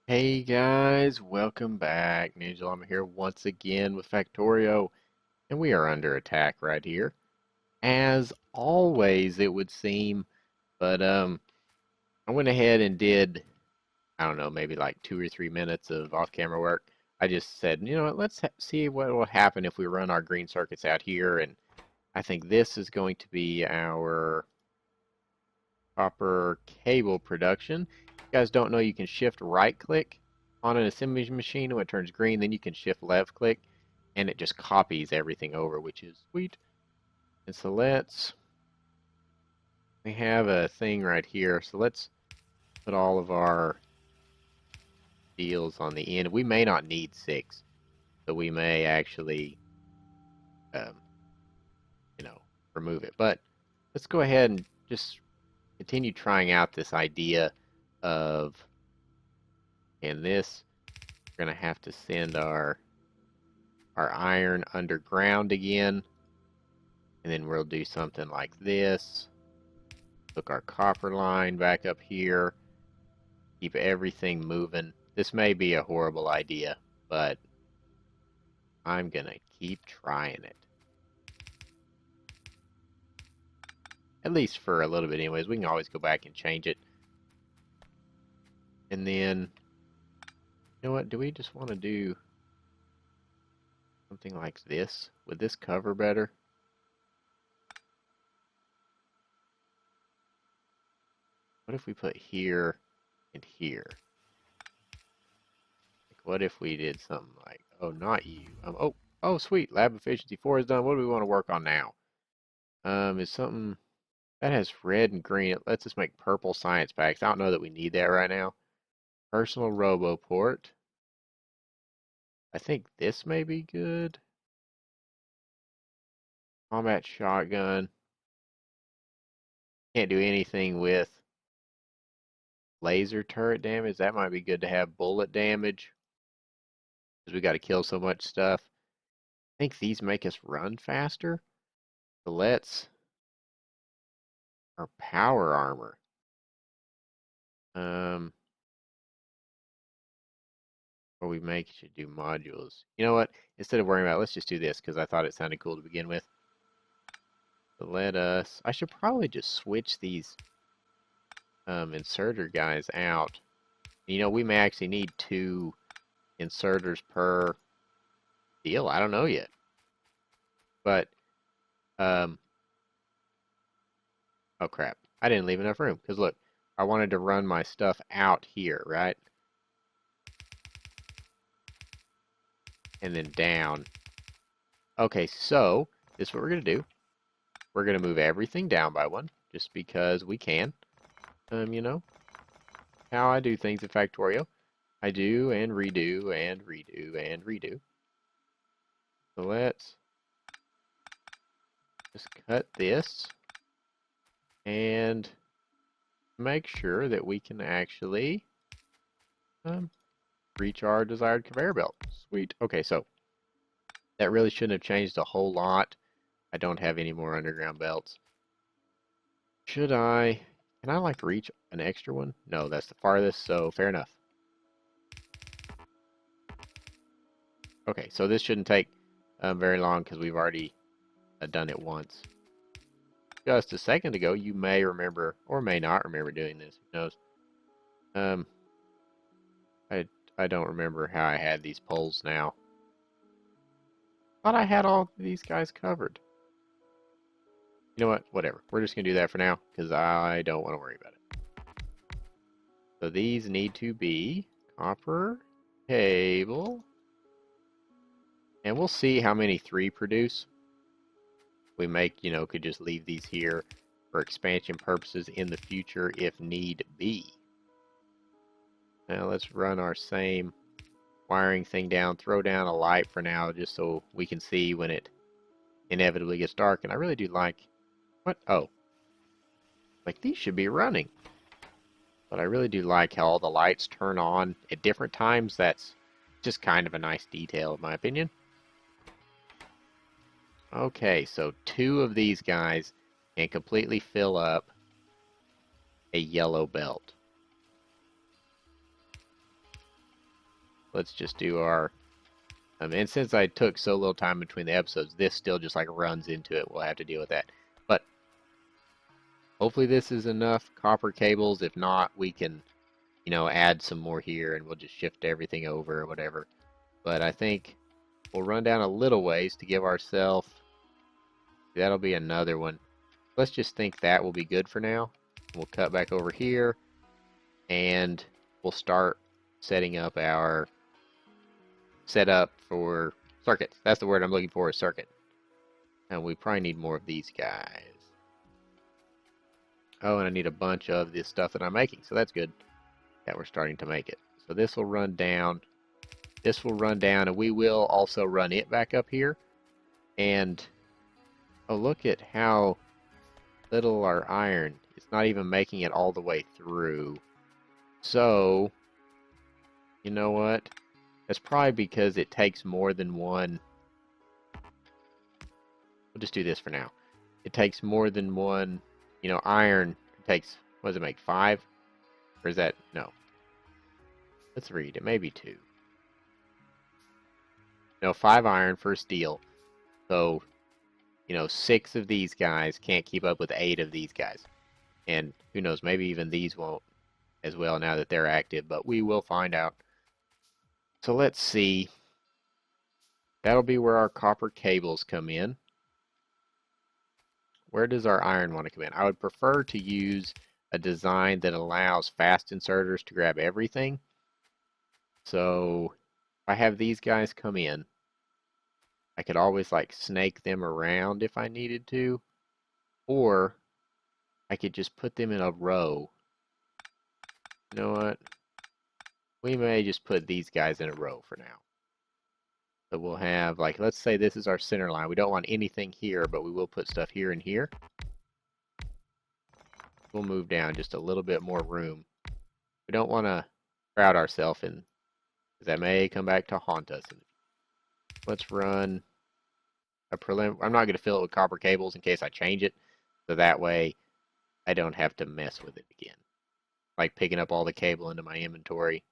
Hey guys, welcome back. Angel, I'm here once again with Factorio, and we are under attack right here. As always, it would seem, but I went ahead and did, I don't know, maybe like 2 or 3 minutes of off-camera work. I just said, you know what, let's see what will happen if we run our green circuits out here, and I think this is going to be our copper cable production. If you guys don't know, you can shift right click on an assembly machine, and when it turns green, then you can shift left click and it just copies everything over, which is sweet. And so we have a thing right here. So let's put all of our deals on the end. We may not need six, so we may actually, um, you know, remove it. But let's go ahead and just continue trying out this idea of, and this, we're gonna have to send our iron underground again, and then we'll do something like this. Hook our copper line back up here, keep everything moving. This may be a horrible idea, but I'm gonna keep trying it. At least for a little bit anyways. We can always go back and change it. And then, you know what, do we just want to do something like this? Would this cover better? What if we put here and here? Like, what if we did something like, oh, not you. Oh, sweet. Lab efficiency 4 is done. What do we want to work on now? Is something that has red and green. It lets us make purple science packs. I don't know that we need that right now. Personal Roboport. I think this may be good. Combat shotgun. Can't do anything with laser turret damage. That might be good to have bullet damage, because we got to kill so much stuff. I think these make us run faster. So let's, our power armor. Um, or we make should do modules. You know what? Instead of worrying about it, let's just do this because I thought it sounded cool to begin with. So I should probably just switch these inserter guys out. You know, we may actually need 2 inserters per deal. I don't know yet. But, um, oh crap. I didn't leave enough room. Because look, I wanted to run my stuff out here, right? And then down. Okay, so this is what we're going to do. We're going to move everything down by 1, just because we can. You know, how I do things in Factorio. I do and redo and redo and redo. So let's just cut this and make sure that we can actually reach our desired conveyor belt. Sweet. Okay, so that really shouldn't have changed a whole lot. I don't have any more underground belts. Should I? Can I like reach an extra one? No, that's the farthest, so fair enough. Okay, so this shouldn't take very long because we've already done it once. Just a second ago, you may remember or may not remember doing this. Who knows? Um, I I don't remember how I had these poles now. Thought I had all these guys covered. You know what? Whatever. We're just gonna do that for now because I don't want to worry about it. So these need to be copper cable, and we'll see how many 3 produce. We make, you know, could just leave these here for expansion purposes in the future if need be. Now let's run our same wiring thing down, throw down a light for now just so we can see when it inevitably gets dark. And I really do like, what? Oh, like these should be running. But I really do like how all the lights turn on at different times. That's just kind of a nice detail in my opinion. Okay, so 2 of these guys can completely fill up a yellow belt. let's just do our, and since I took so little time between the episodes, this still just like runs into it. We'll have to deal with that. But hopefully this is enough copper cables. If not, we can, add some more here and we'll just shift everything over or whatever. But I think we'll run down a little ways to give ourselves, that'll be another one. Let's just think that will be good for now. We'll cut back over here and we'll start setting up our setup for circuits. That's the word I'm looking for, is circuit. And we probably need more of these guys. Oh, and I need a bunch of this stuff that I'm making, so that's good that we're starting to make it. So this will run down, this will run down, and we will also run it back up here. And oh, look at how little our iron, it's not even making it all the way through. So, you know what? That's probably because it takes more than one. We'll just do this for now. It takes more than one, iron. It takes, what does it make, 5? Or is that, no. Let's read. It may be 2. No, 5 iron for steel. So, 6 of these guys can't keep up with 8 of these guys. And who knows, maybe even these won't as well now that they're active, but we will find out. So let's see. That'll be where our copper cables come in. Where does our iron want to come in? I would prefer to use a design that allows fast inserters to grab everything. So if I have these guys come in, I could always like snake them around if I needed to, or I could just put them in a row. You know what? We may just put these guys in a row for now. So we'll have, like, let's say this is our center line. We don't want anything here, but we will put stuff here and here. We'll move down just a little bit more room. We don't want to crowd ourselves in, because that may come back to haunt us. Let's run a prelim. I'm not going to fill it with copper cables in case I change it, so that way I don't have to mess with it again. Like picking up all the cable into my inventory.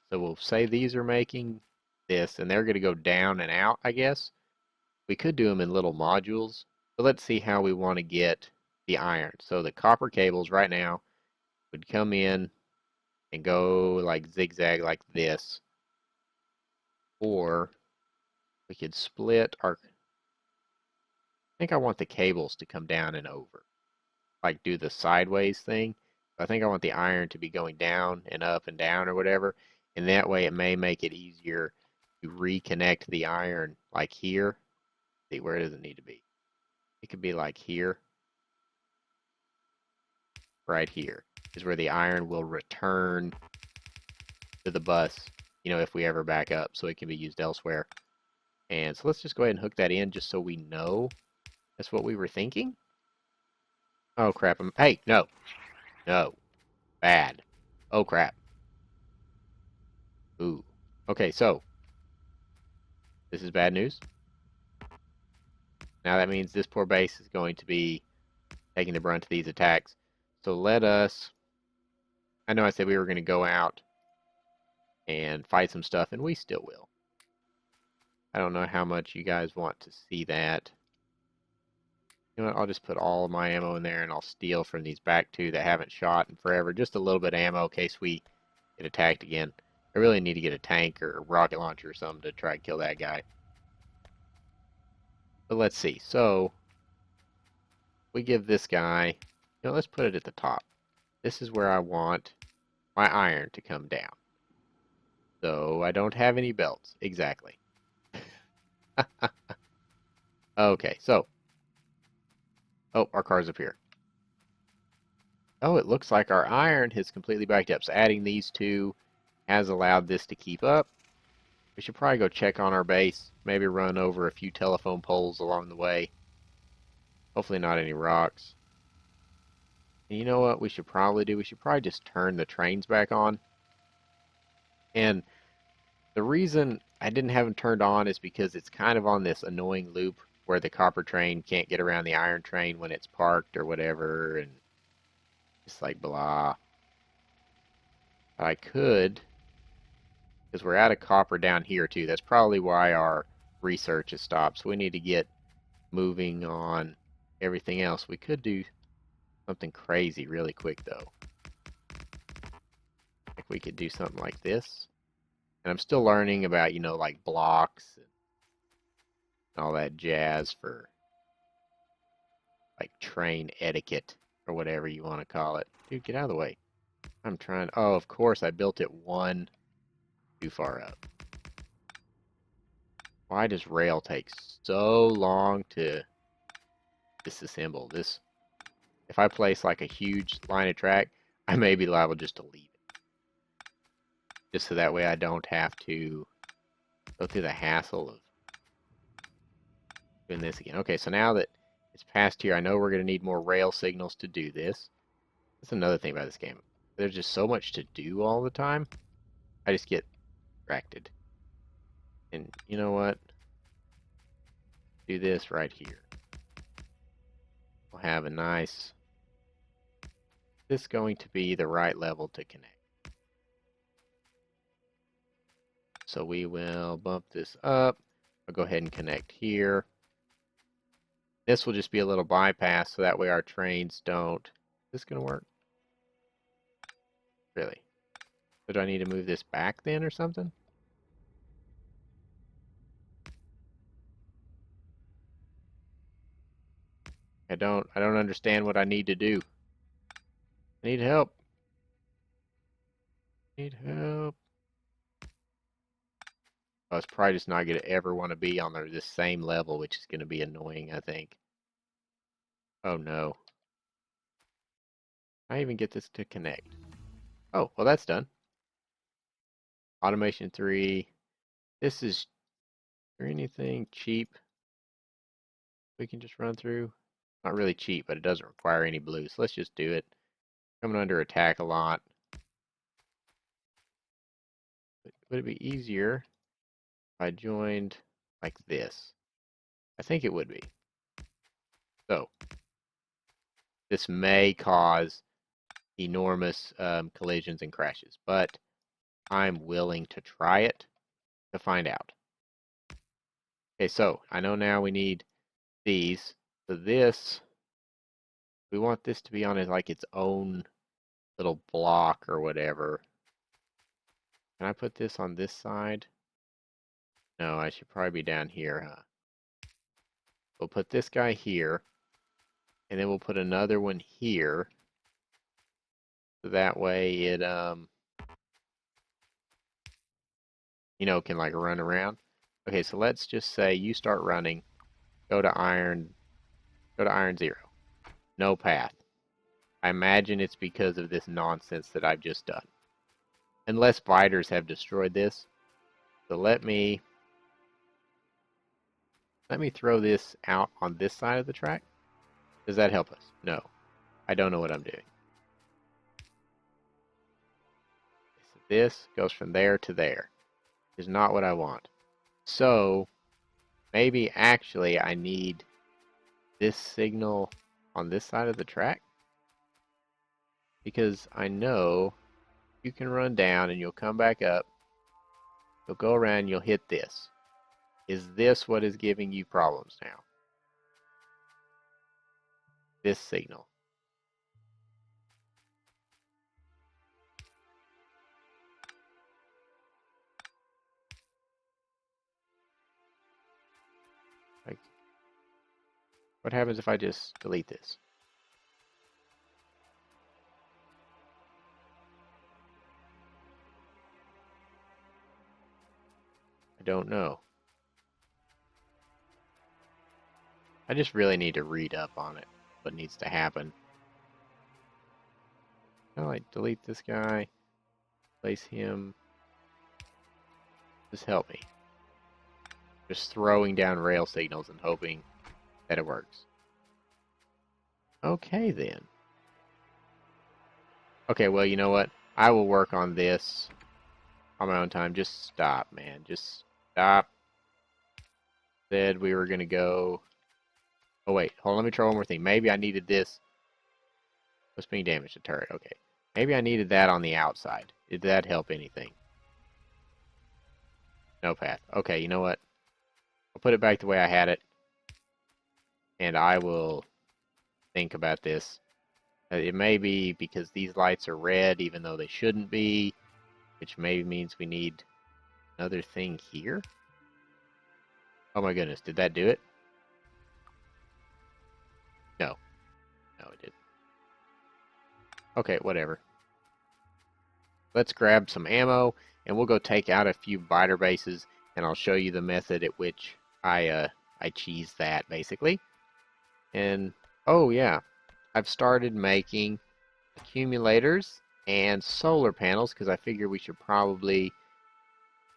So we'll say these are making this, and they're going to go down and out, I guess. We could do them in little modules, but let's see how we want to get the iron. So the copper cables right now would come in and go like zigzag like this. Or we could split our, I think I want the cables to come down and over. Like do the sideways thing. I think I want the iron to be going down and up and down or whatever. And that way it may make it easier to reconnect the iron like here. See, where does it need to be? It could be like here. Right here is where the iron will return to the bus, if we ever back up, so it can be used elsewhere. And so let's just go ahead and hook that in just so we know that's what we were thinking. Oh crap, hey, no, bad. Oh crap. Ooh, okay, so this is bad news. Now that means this poor base is going to be taking the brunt of these attacks. So let us, I know I said we were going to go out and fight some stuff, and we still will. I don't know how much you guys want to see that. You know what, I'll just put all of my ammo in there, and I'll steal from these back two that haven't shot in forever. Just a little bit of ammo in case we get attacked again. I really need to get a tank or a rocket launcher or something to try and kill that guy. But let's see. So we give this guy, let's put it at the top. This is where I want my iron to come down. So I don't have any belts. Exactly. Okay, so. Oh, our car's up here. Oh, it looks like our iron has completely backed up. So adding these two has allowed this to keep up. We should probably go check on our base. Maybe run over a few telephone poles along the way. Hopefully not any rocks. And you know what we should probably do? We should probably just turn the trains back on. And the reason I didn't have them turned on is because it's kind of on this annoying loop where the copper train can't get around the iron train when it's parked or whatever, and it's like blah. I could Because we're out of copper down here too. That's probably why our research has stopped. So we need to get moving on everything else. We could do something crazy really quick though. Like we could do something like this. And I'm still learning about, you know, like blocks and all that jazz for like train etiquette or whatever you want to call it. Dude, get out of the way. I'm trying. Oh, of course, I built it one too far up. Why does rail take so long to disassemble this? If I place like a huge line of track, I may be liable just to leave it. Just so that way I don't have to go through the hassle of doing this again. Okay, so now that it's past here, I know we're going to need more rail signals to do this. That's another thing about this game. There's just so much to do all the time. I just get distracted. And you know what? Do this right here. We'll have a nice... This is going to be the right level to connect. So we will bump this up. I'll go ahead and connect here. This will just be a little bypass so that way our trains don't... Is this going to work? Really? So do I need to move this back then or something? I don't understand what I need to do. I need help. Need help. Oh, it's probably just not going to ever want to be on this same level, which is going to be annoying, I think. Oh no. I even get this to connect. Oh, well that's done. Automation 3. This is there anything cheap we can just run through? Not really cheap, but it doesn't require any blue, so let's just do it. Coming under attack a lot. But would it be easier if I joined like this? I think it would be. So, this may cause enormous collisions and crashes, but I'm willing to try it to find out. Okay, so I know now we need these. So this, we want this to be on it like its own little block or whatever. Can I put this on this side? No, I should probably be down here, huh? We'll put this guy here, and then we'll put another one here. So that way it, you know, can like run around. Okay, so let's just say you start running. Go to iron 0. No path. I imagine it's because of this nonsense that I've just done. Unless spiders have destroyed this. So let me throw this out on this side of the track. Does that help us? No. I don't know what I'm doing. So this goes from there to there. Is not what I want. So maybe actually I need this signal on this side of the track. Because I know you can run down and you'll come back up. You'll go around, you'll hit this. Is this what is giving you problems now? This signal. Like, what happens if I just delete this? I don't know. I just really need to read up on it. What needs to happen. I'll like delete this guy. Place him. Just help me. Just throwing down rail signals and hoping that it works. Okay then. Okay, well, you know what? I will work on this on my own time. Just stop, man. Just stop. Said we were going to go... Oh, wait. Hold on. Let me try one more thing. Maybe I needed this. What's being damaged? The turret. Okay. Maybe I needed that on the outside. Did that help anything? No path. Okay, you know what? I'll put it back the way I had it, and I will think about this. It may be because these lights are red even though they shouldn't be, which maybe means we need another thing here. Oh my goodness, did that do it? No. No, it didn't. Okay, whatever. Let's grab some ammo, and we'll go take out a few biter bases, and I'll show you the method at which I cheese that, basically. And, oh yeah, I've started making accumulators and solar panels, because I figure we should probably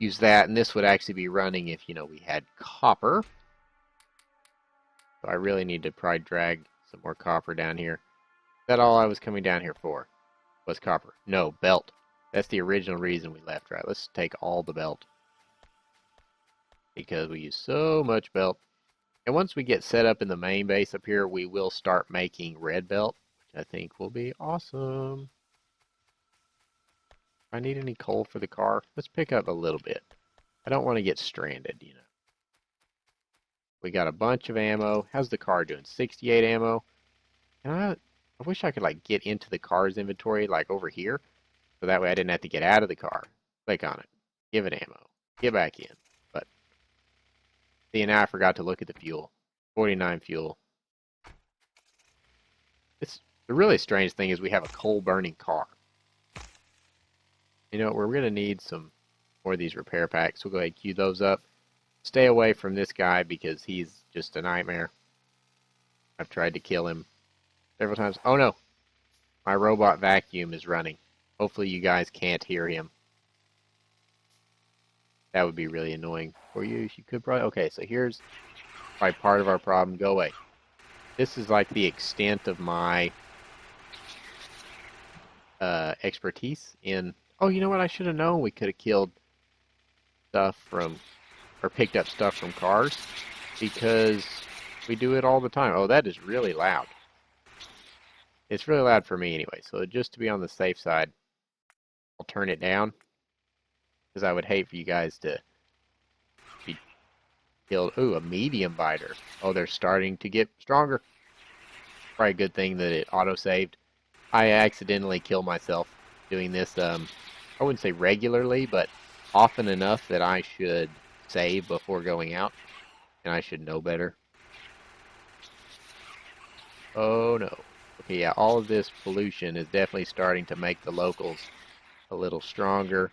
use that, and this would actually be running if, we had copper. So I really need to probably drag some more copper down here. Is that all I was coming down here for? Was copper? No, belt. That's the original reason we left, right? Let's take all the belt. Because we use so much belt. And once we get set up in the main base up here, we will start making red belt, which I think will be awesome. If I need any coal for the car, let's pick up a little bit. I don't want to get stranded, We got a bunch of ammo. How's the car doing? 68 ammo. And I wish I could get into the car's inventory over here. So that way I didn't have to get out of the car. Click on it. Give it ammo. Get back in. But see, now I forgot to look at the fuel. 49 fuel. The really strange thing is we have a coal burning car. We're going to need some more of these repair packs. We'll go ahead and queue those up. Stay away from this guy because he's just a nightmare. I've tried to kill him several times. Oh no! My robot vacuum is running. Hopefully you guys can't hear him. That would be really annoying for you. You could probably... Okay, so here's probably part of our problem. Go away. This is like the extent of my expertise in... Oh, you know what? I should have known we could have killed stuff from... or picked up stuff from cars because we do it all the time. Oh, that is really loud. It's really loud for me anyway, so just to be on the safe side, I'll turn it down because I would hate for you guys to be killed. Ooh, a medium biter. Oh, they're starting to get stronger. Probably a good thing that it auto-saved. I accidentally kill myself doing this, I wouldn't say regularly, but often enough that I should save before going out, and I should know better. Oh no. Okay, yeah, all of this pollution is definitely starting to make the locals a little stronger.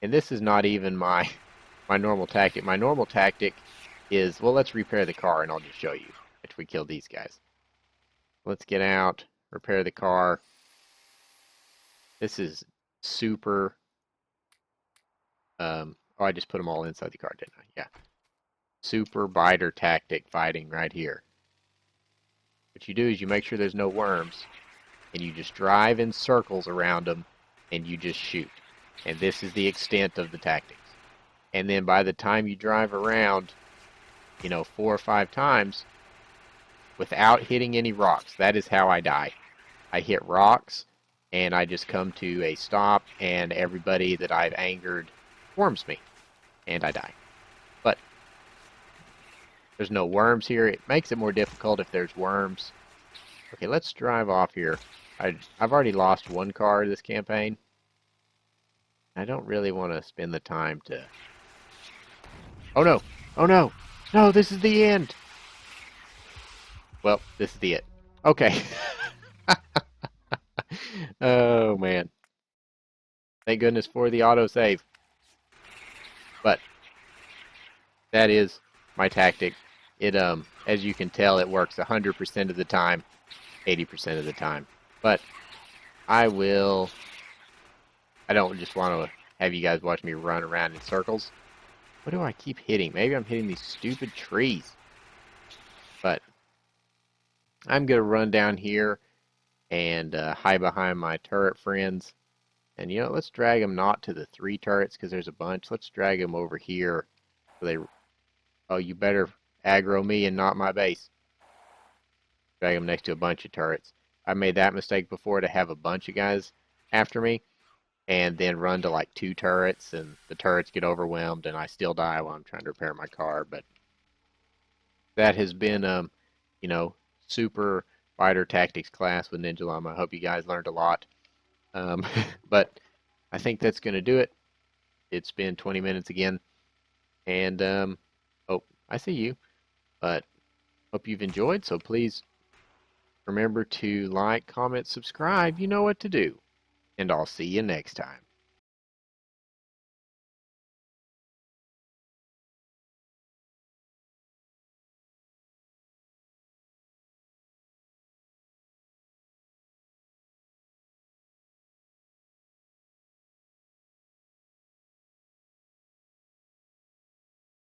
And this is not even my normal tactic. My normal tactic is, well, let's repair the car, and I'll just show you if we kill these guys. Let's get out, repair the car. This is super... oh, I just put them all inside the car, didn't I? Yeah. Super biter tactic fighting right here. What you do is you make sure there's no worms, and you just drive in circles around them, and you just shoot. And this is the extent of the tactics. And then by the time you drive around, 4 or 5 times, without hitting any rocks, that is how I die. I hit rocks, and I just come to a stop, and everybody that I've angered worms me, and I die. But there's no worms here. It makes it more difficult if there's worms. Okay, let's drive off here. I've already lost one car this campaign. I don't really want to spend the time to... Oh no! Oh no! No, this is the end! Well, this is the it. Okay. Oh man. Thank goodness for the autosave. But that is my tactic. It as you can tell, it works 100% of the time, 80% of the time. But I don't just want to have you guys watch me run around in circles. What do I keep hitting? Maybe I'm hitting these stupid trees. But I'm going to run down here and hide behind my turret friends. And let's drag them not to the 3 turrets because there's a bunch. Let's drag them over here. So oh, you better aggro me and not my base. Drag them next to a bunch of turrets. I made that mistake before to have a bunch of guys after me. and then run to like 2 turrets, and the turrets get overwhelmed, and I still die while I'm trying to repair my car. But that has been, you know, super fighter tactics class with Ninja Llama. I hope you guys learned a lot. Um, but I think that's going to do it. It's been 20 minutes again, and oh, I see you. But hope you've enjoyed. So please remember to like, comment, subscribe. You know what to do. And I'll see you next time.